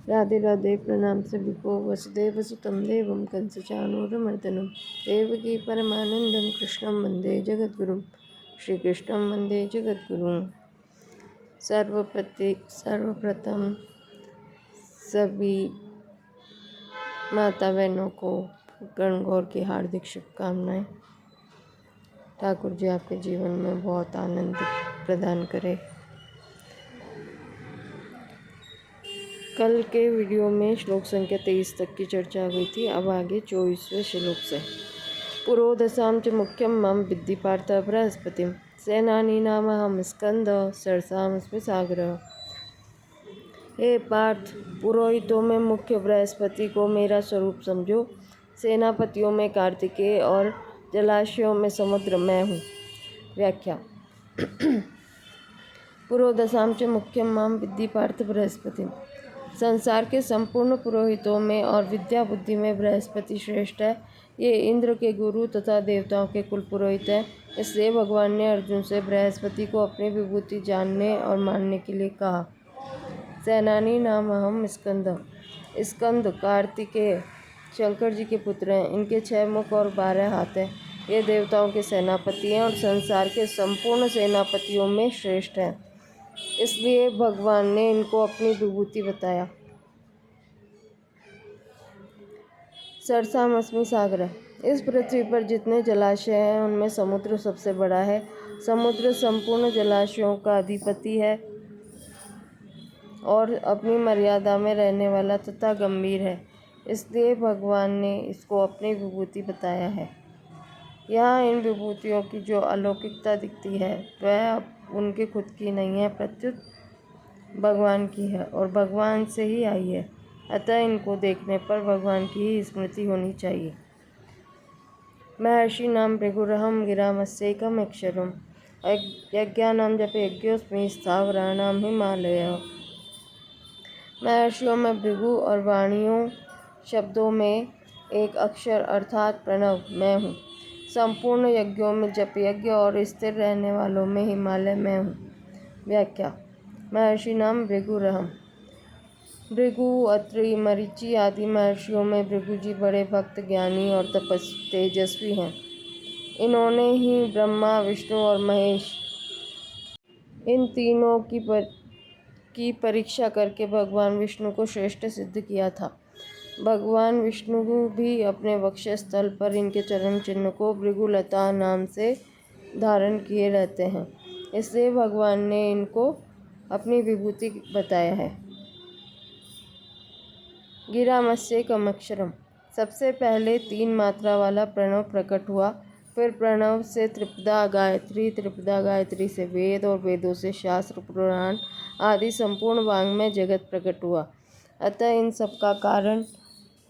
राधे राधे। प्रणाम सभिको। वसुदेव सुतं देवं कंसचाणूरमर्दनं देवकी परमानंदं कृष्णं वंदे जगद्गुरुं। श्री कृष्णं वंदे जगद्गुरुं। सर्वप्रथम सभी माता बहनों को गणगौर की हार्दिक शुभकामनाएं। ठाकुर जी आपके जीवन में बहुत आनंद प्रदान करें। कल के वीडियो में श्लोक संख्या 23 तक की चर्चा हुई थी। अब आगे 24वें श्लोक से। पुरोदशां च मुख्यम मम विद्धि पार्थ बृहस्पतिम सेनानीनामहं स्कंद सरसामस्मि सागरः। हे पार्थ, पुरोहितों में मुख्य बृहस्पति को मेरा स्वरूप समझो। सेनापतियों में कार्तिकेय और जलाशयों में समुद्र मैं हूँ। व्याख्या। पुरोदशां च मुख्यम माम विद्धि पार्थ बृहस्पतिम। संसार के संपूर्ण पुरोहितों में और विद्या बुद्धि में बृहस्पति श्रेष्ठ है। ये इंद्र के गुरु तथा देवताओं के कुल पुरोहित हैं। इसलिए भगवान ने अर्जुन से बृहस्पति को अपनी विभूति जानने और मानने के लिए कहा। सेनानी नाम अहम स्कंद। स्कंद कार्तिकेय शंकर जी के पुत्र हैं। इनके 6 मुख और 12 हाथ हैं। ये देवताओं के सेनापति हैं और संसार के संपूर्ण सेनापतियों में श्रेष्ठ हैं। इसलिए भगवान ने इनको अपनी विभूति बताया। सरसामस्मि सागर। इस पृथ्वी पर जितने जलाशय हैं उनमें समुद्र सबसे बड़ा है। समुद्र संपूर्ण जलाशयों का अधिपति है और अपनी मर्यादा में रहने वाला तथा गंभीर है। इसलिए भगवान ने इसको अपनी विभूति बताया है। यहाँ इन विभूतियों की जो अलौकिकता दिखती है वह अब उनकी खुद की नहीं है, प्रत्युत भगवान की है और भगवान से ही आई है। अतः इनको देखने पर भगवान की ही स्मृति होनी चाहिए। महर्षि नाम भृगुरहम गिरामस्येकम अक्षरम यज्ञानाम जप यज्ञोस्मि स्थावराणाम हिमालय। महर्षियों में भृगु और वाणियों शब्दों में एक अक्षर अर्थात प्रणव मैं हूँ। संपूर्ण यज्ञों में जप यज्ञ और स्थिर रहने वालों में हिमालय मैं हूँ। व्याख्या। महर्षि नाम भृगुरहम। भृगु, अत्रि, मरीचि आदि महर्षियों में भृगु जी बड़े भक्त, ज्ञानी और तेजस्वी हैं। इन्होंने ही ब्रह्मा, विष्णु और महेश इन तीनों की परीक्षा करके भगवान विष्णु को श्रेष्ठ सिद्ध किया था। भगवान विष्णु भी अपने वक्षस्थल पर इनके चरण चिन्ह को भृगुलता नाम से धारण किए रहते हैं। इसलिए भगवान ने इनको अपनी विभूति बताया है। गिरामस्येकम अक्षरम। सबसे पहले 3 मात्रा वाला प्रणव प्रकट हुआ। फिर प्रणव से त्रिपदा गायत्री से वेद और वेदों से शास्त्र, पुराण आदि संपूर्ण वाङ्मय जगत प्रकट हुआ। अतः इन सब का कारण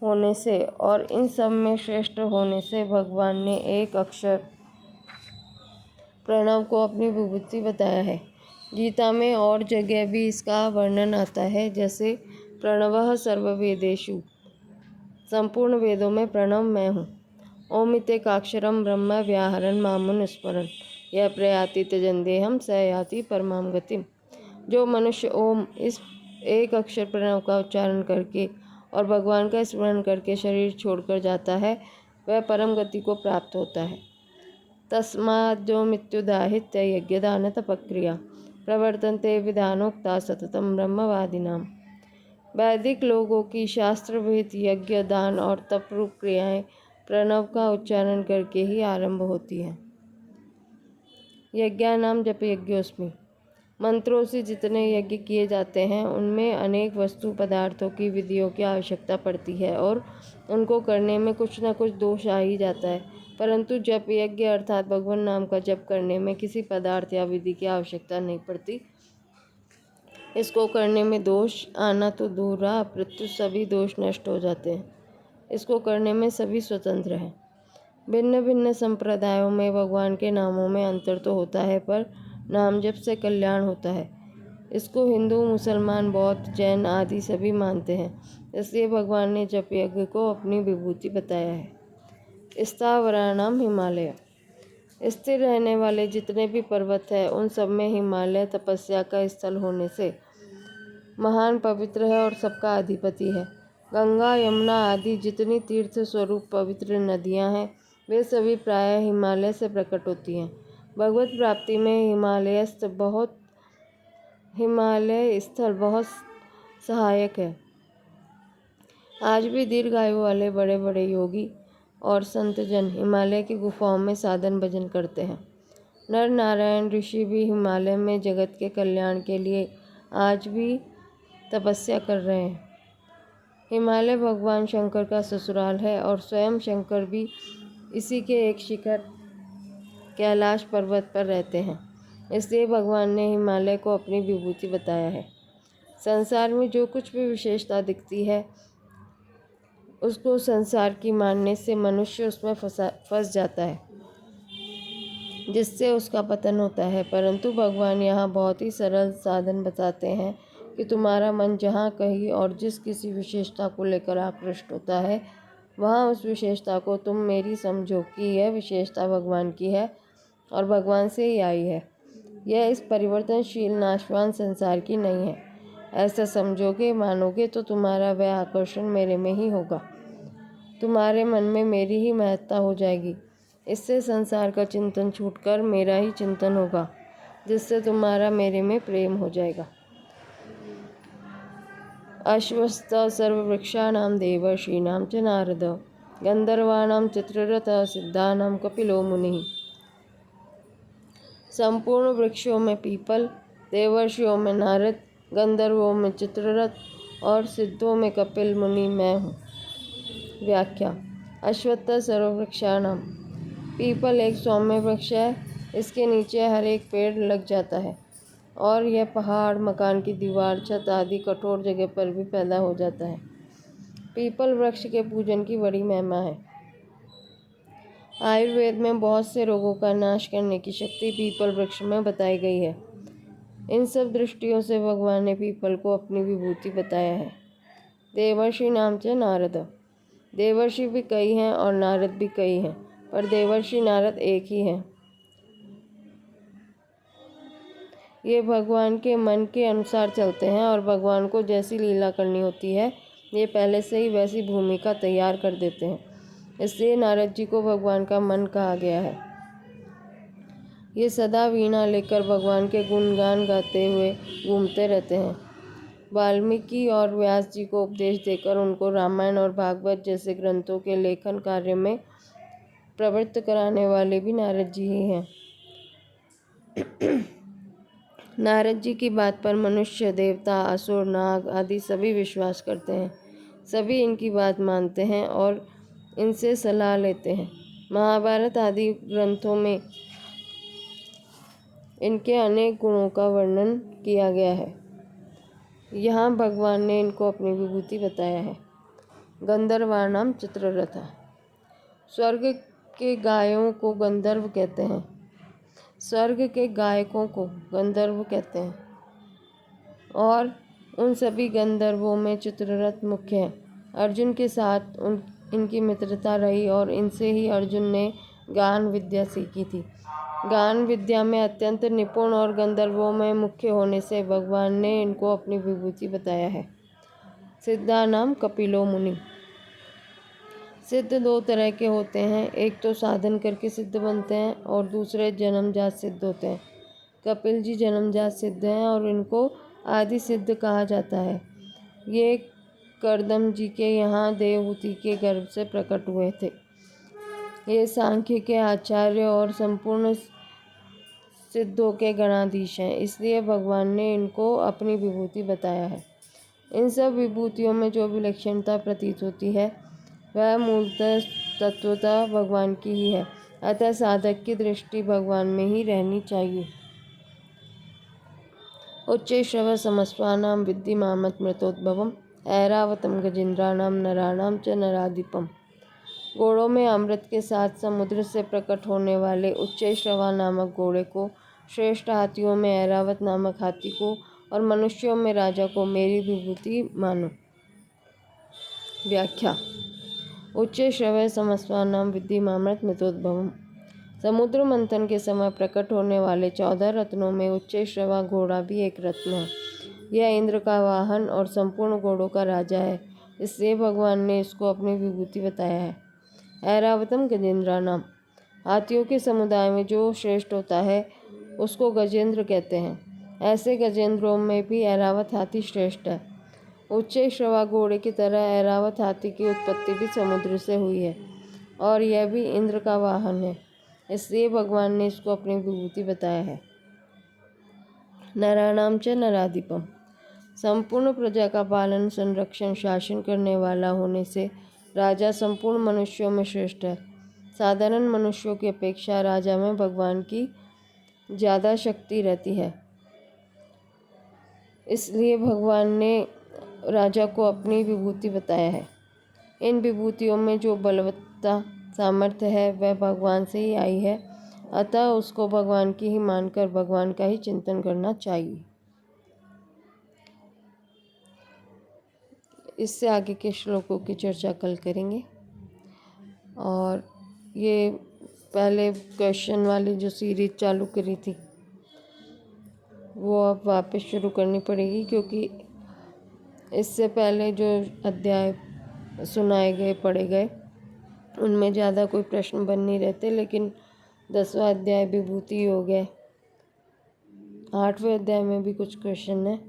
होने से और इन सब में श्रेष्ठ होने से भगवान ने एक अक्षर प्रणव को अपनी विभूति बताया है। गीता में और जगह भी इसका वर्णन आता है, जैसे प्रणवः सर्ववेदेषु। संपूर्ण वेदों में प्रणव मैं हूँ। ओमितेकाक्षरं ब्रह्म व्याहरन् मामुनुस्मरन् यः प्रयाति त्यजन्देहं स याति परमां गतिम्। जो मनुष्य ओम इस एक अक्षर प्रणव का उच्चारण करके और भगवान का स्मरण करके शरीर छोड़कर जाता है वह परम गति को प्राप्त होता है। तस्माद्यो मृत्युदाहित्य यज्ञदान तपक्रिया प्रवर्तन्ते विधानोक्ता सततम ब्रह्मवादिनाम। वैदिक लोगों की शास्त्र विहित यज्ञ, दान और तप रूप क्रियाएं प्रणव का उच्चारण करके ही आरंभ होती हैं। यज्ञानाम जप यज्ञोस्मि। मंत्रों से जितने यज्ञ किए जाते हैं उनमें अनेक वस्तु पदार्थों की विधियों की आवश्यकता पड़ती है और उनको करने में कुछ न कुछ दोष आ ही जाता है। परंतु जप यज्ञ अर्थात भगवान नाम का जप करने में किसी पदार्थ या विधि की आवश्यकता नहीं पड़ती। इसको करने में दोष आना तो दूर रहा, प्रत्युत सभी दोष नष्ट हो जाते हैं। इसको करने में सभी स्वतंत्र हैं। भिन्न भिन्न संप्रदायों में भगवान के नामों में अंतर तो होता है, पर नाम जप से कल्याण होता है। इसको हिंदू, मुसलमान, बौद्ध, जैन आदि सभी मानते हैं। इसलिए भगवान ने जप यज्ञ को अपनी विभूति बताया है। स्थावराणाम हिमालय। स्थिर रहने वाले जितने भी पर्वत हैं उन सब में हिमालय तपस्या का स्थल होने से महान, पवित्र है और सबका अधिपति है। गंगा, यमुना आदि जितनी तीर्थ स्वरूप पवित्र नदियाँ हैं, वे सभी प्रायः हिमालय से प्रकट होती हैं। भगवत प्राप्ति में हिमालय स्थल बहुत सहायक है। आज भी दीर्घायु वाले बड़े बड़े योगी और संत जन हिमालय की गुफाओं में साधन भजन करते हैं। नर नारायण ऋषि भी हिमालय में जगत के कल्याण के लिए आज भी तपस्या कर रहे हैं। हिमालय भगवान शंकर का ससुराल है और स्वयं शंकर भी इसी के एक शिखर कैलाश पर्वत पर रहते हैं। इसलिए भगवान ने हिमालय को अपनी विभूति बताया है। संसार में जो कुछ भी विशेषता दिखती है, उसको संसार की मानने से मनुष्य उसमें फंस जाता है, जिससे उसका पतन होता है। परंतु भगवान यहाँ बहुत ही सरल साधन बताते हैं कि तुम्हारा मन जहाँ कहीं और जिस किसी विशेषता को लेकर आकृष्ट होता है, वहाँ उस विशेषता को तुम मेरी समझो कि यह विशेषता भगवान की है और भगवान से ही आई है। यह इस परिवर्तनशील नाशवान संसार की नहीं है। ऐसा समझोगे, मानोगे तो तुम्हारा वह आकर्षण मेरे में ही होगा। तुम्हारे मन में मेरी ही महत्ता हो जाएगी। इससे संसार का चिंतन छूटकर मेरा ही चिंतन होगा, जिससे तुम्हारा मेरे में प्रेम हो जाएगा। अश्वस्थ सर्ववृक्षाणां देवर्षीणां च नारद गंधर्वाणां चित्ररथः सिद्धानां कपिलो मुनिः। संपूर्ण वृक्षों में पीपल, देवर्षियों में नारद, गंधर्वों में चित्ररथ और सिद्धों में कपिल मुनि मैं हूँ। व्याख्या। अश्वत्थ सर्ववृक्षाणाम। पीपल एक सौम्य वृक्ष है। इसके नीचे हर एक पेड़ लग जाता है और यह पहाड़, मकान की दीवार, छत आदि कठोर जगह पर भी पैदा हो जाता है। पीपल वृक्ष के पूजन की बड़ी महिमा है। आयुर्वेद में बहुत से रोगों का नाश करने की शक्ति पीपल वृक्ष में बताई गई है। इन सब दृष्टियों से भगवान ने पीपल को अपनी विभूति बताया है। देवर्षि नाम च नारद। देवर्षि भी कई हैं और नारद भी कई हैं, पर देवर्षि नारद एक ही हैं। ये भगवान के मन के अनुसार चलते हैं और भगवान को जैसी लीला करनी होती है, ये पहले से ही वैसी भूमिका तैयार कर देते हैं। इसलिए नारद जी को भगवान का मन कहा गया है। ये सदा वीणा लेकर भगवान के गुणगान गाते हुए घूमते रहते हैं। वाल्मीकि और व्यास जी को उपदेश देकर उनको रामायण और भागवत जैसे ग्रंथों के लेखन कार्य में प्रवृत्त कराने वाले भी नारद जी ही हैं। नारद जी की बात पर मनुष्य, देवता, असुर, नाग आदि सभी विश्वास करते हैं। सभी इनकी बात मानते हैं और इनसे सलाह लेते हैं। महाभारत आदि ग्रंथों में इनके अनेक गुणों का वर्णन किया गया है। यहाँ भगवान ने इनको अपनी विभूति बताया है। गंधर्वाणाम चित्ररथ। स्वर्ग के गायों को गंधर्व कहते हैं। स्वर्ग के गायकों को गंधर्व कहते हैं और उन सभी गंधर्वों में चित्ररथ मुख्य है। अर्जुन के साथ इनकी मित्रता रही और इनसे ही अर्जुन ने गान विद्या सीखी थी। गान विद्या में अत्यंत निपुण और गंधर्वों में मुख्य होने से भगवान ने इनको अपनी विभूति बताया है। सिद्धानाम कपिलो मुनि। सिद्ध दो तरह के होते हैं, एक तो साधन करके सिद्ध बनते हैं और दूसरे जन्मजात सिद्ध होते हैं। कपिल जी जन्मजात सिद्ध हैं और इनको आदि सिद्ध कहा जाता है। ये करदम जी के यहाँ देवहूति के गर्भ से प्रकट हुए थे। ये सांख्य के आचार्य और संपूर्ण सिद्धों के गणाधीश हैं। इसलिए भगवान ने इनको अपनी विभूति बताया है। इन सब विभूतियों में जो विलक्षणता प्रतीत होती है, वह मूलतः तत्वतः भगवान की ही है। अतः साधक की दृष्टि भगवान में ही रहनी चाहिए। उच्चै श्रव समस्वानां विद्धि मामत मृतोद्भवम् ऐरावतम गजेंद्राणाम नराणाम च नराधिपम। घोड़ों में अमृत के साथ समुद्र से प्रकट होने वाले उच्चैश्रवा नामक घोड़े को, श्रेष्ठ हाथियों में ऐरावत नामक हाथी को और मनुष्यों में राजा को मेरी विभूति मानो। व्याख्या। उच्चैश्रवः समस्वानां विद्धि मामृत मृतोद्भवम्। समुद्र मंथन के समय प्रकट होने वाले 14 रत्नों में उच्चैश्रवा घोड़ा भी एक रत्न है। यह इंद्र का वाहन और संपूर्ण घोड़ों का राजा है, इसलिए भगवान ने इसको अपनी विभूति बताया है। ऐरावतम गजेंद्र नाम। हाथियों के समुदाय में जो श्रेष्ठ होता है उसको गजेंद्र कहते हैं। ऐसे गजेंद्रों में भी ऐरावत हाथी श्रेष्ठ है। उच्च श्रवा घोड़े की तरह ऐरावत हाथी की उत्पत्ति भी समुद्र से हुई है और यह भी इंद्र का वाहन है, इसलिए भगवान ने इसको अपनी विभूति बताया है। नराणाम च नराधिपम। संपूर्ण प्रजा का पालन, संरक्षण, शासन करने वाला होने से राजा संपूर्ण मनुष्यों में श्रेष्ठ है। साधारण मनुष्यों की अपेक्षा राजा में भगवान की ज़्यादा शक्ति रहती है, इसलिए भगवान ने राजा को अपनी विभूति बताया है। इन विभूतियों में जो बलवत्ता सामर्थ्य है वह भगवान से ही आई है, अतः उसको भगवान की ही मानकर भगवान का ही चिंतन करना चाहिए। इससे आगे के श्लोकों की चर्चा कल करेंगे। और ये पहले क्वेश्चन वाली जो सीरीज चालू करी थी वो अब वापस शुरू करनी पड़ेगी, क्योंकि इससे पहले जो अध्याय सुनाए गए पढ़े गए उनमें ज़्यादा कोई प्रश्न बन नहीं रहते, लेकिन 10वां अध्याय विभूति योग है, 8वें अध्याय में भी कुछ क्वेश्चन है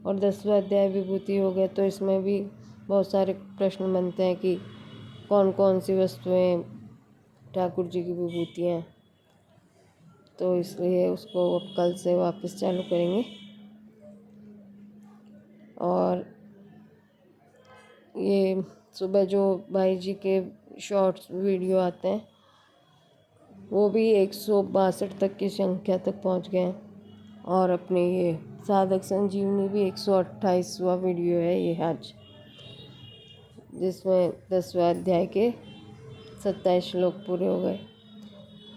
और 10वां अध्याय विभूति योग है। तो इसमें भी बहुत सारे प्रश्न बनते हैं कि कौन कौन सी वस्तुएं ठाकुर जी की विभूति हैं, तो इसलिए उसको अब कल से वापस चालू करेंगे। और ये सुबह जो भाई जी के शॉर्ट्स वीडियो आते हैं वो भी 162 तक की संख्या तक पहुंच गए हैं और अपने ये साधक संजीवनी भी 128वां वीडियो है ये आज, जिसमें 10वां अध्याय के 27 श्लोक पूरे हो गए।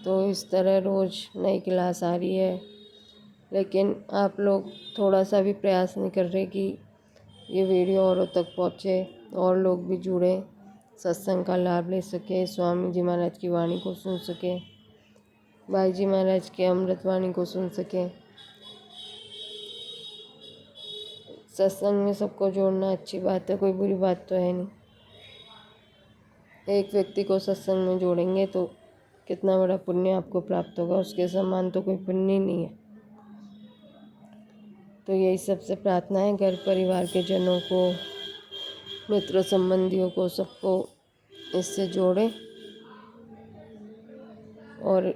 तो इस तरह रोज़ नई क्लास आ रही है, लेकिन आप लोग थोड़ा सा भी प्रयास नहीं कर रहे कि ये वीडियो औरों तक पहुँचे और लोग भी जुड़े, सत्संग का लाभ ले सके, स्वामी जी महाराज की वाणी को सुन सके, भाई जी महाराज के अमृत वाणी को सुन सके। सत्संग में सबको जोड़ना अच्छी बात है, कोई बुरी बात तो है नहीं। एक व्यक्ति को सत्संग में जोड़ेंगे तो कितना बड़ा पुण्य आपको प्राप्त होगा, उसके समान तो कोई पुण्य ही नहीं है। तो यही सबसे प्रार्थना है, घर परिवार के जनों को, मित्र संबंधियों को, सबको इससे जोड़ें और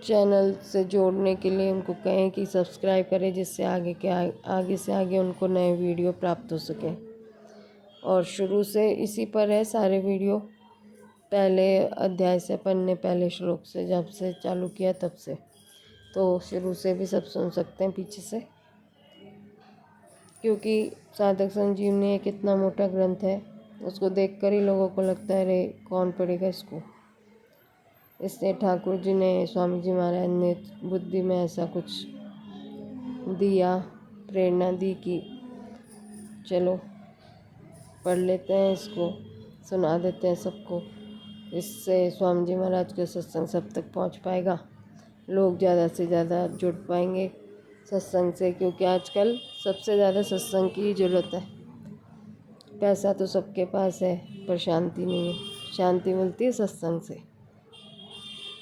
चैनल से जोड़ने के लिए उनको कहें कि सब्सक्राइब करें, जिससे आगे से आगे उनको नए वीडियो प्राप्त हो सके। और शुरू से इसी पर है सारे वीडियो, पहले अध्याय से पढ़ने, पहले श्लोक से जब से चालू किया तब से, तो शुरू से भी सब सुन सकते हैं पीछे से, क्योंकि साधक संजीवनी एक इतना मोटा ग्रंथ है, उसको देखकर ही लोगों को लगता है अरे कौन पढ़ेगा इसको। इसलिए ठाकुर जी ने, स्वामी जी महाराज ने बुद्धि में ऐसा कुछ दिया, प्रेरणा दी कि चलो पढ़ लेते हैं, इसको सुना देते हैं सबको। इससे स्वामी जी महाराज का सत्संग सब तक पहुंच पाएगा, लोग ज़्यादा से ज़्यादा जुड़ पाएंगे सत्संग से, क्योंकि आजकल सबसे ज़्यादा सत्संग की ज़रूरत है। पैसा तो सबके पास है पर शांति नहीं है, शांति मिलती है सत्संग से,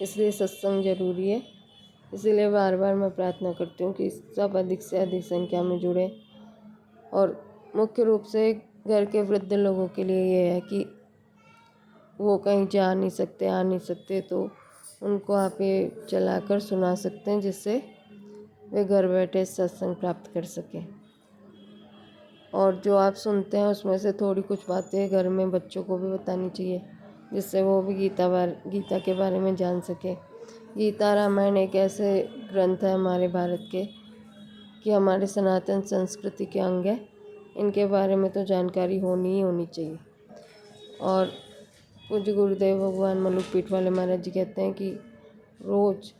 इसलिए सत्संग ज़रूरी है। इसीलिए बार बार मैं प्रार्थना करती हूँ कि सब अधिक से अधिक संख्या में जुड़ें। और मुख्य रूप से घर के वृद्ध लोगों के लिए ये है कि वो कहीं जा नहीं सकते, आ नहीं सकते, तो उनको आप ये चलाकर सुना सकते हैं, जिससे वे घर बैठे सत्संग प्राप्त कर सकें। और जो आप सुनते हैं उसमें से थोड़ी कुछ बातें घर में बच्चों को भी बतानी चाहिए, जिससे वो भी गीता के बारे में जान सके। गीता रामायण एक ऐसे ग्रंथ है हमारे भारत के कि हमारे सनातन संस्कृति के अंग है, इनके बारे में तो जानकारी होनी ही होनी चाहिए। और पूज्य गुरुदेव भगवान मलुकपीठ वाले महाराज जी कहते हैं कि रोज़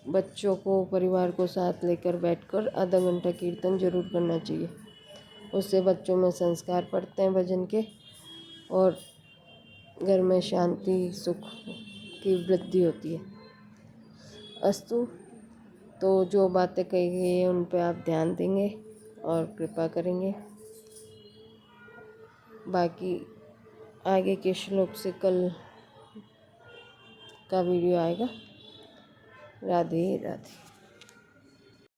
बच्चों को, परिवार को साथ लेकर बैठकर आधा घंटा कीर्तन जरूर करना चाहिए, उससे बच्चों में संस्कार पड़ते हैं भजन के और घर में शांति सुख की वृद्धि होती है। अस्तु। तो जो बातें कही गई हैं उन पे आप ध्यान देंगे और कृपा करेंगे। बाकी आगे के श्लोक से कल का वीडियो आएगा। राधे राधे।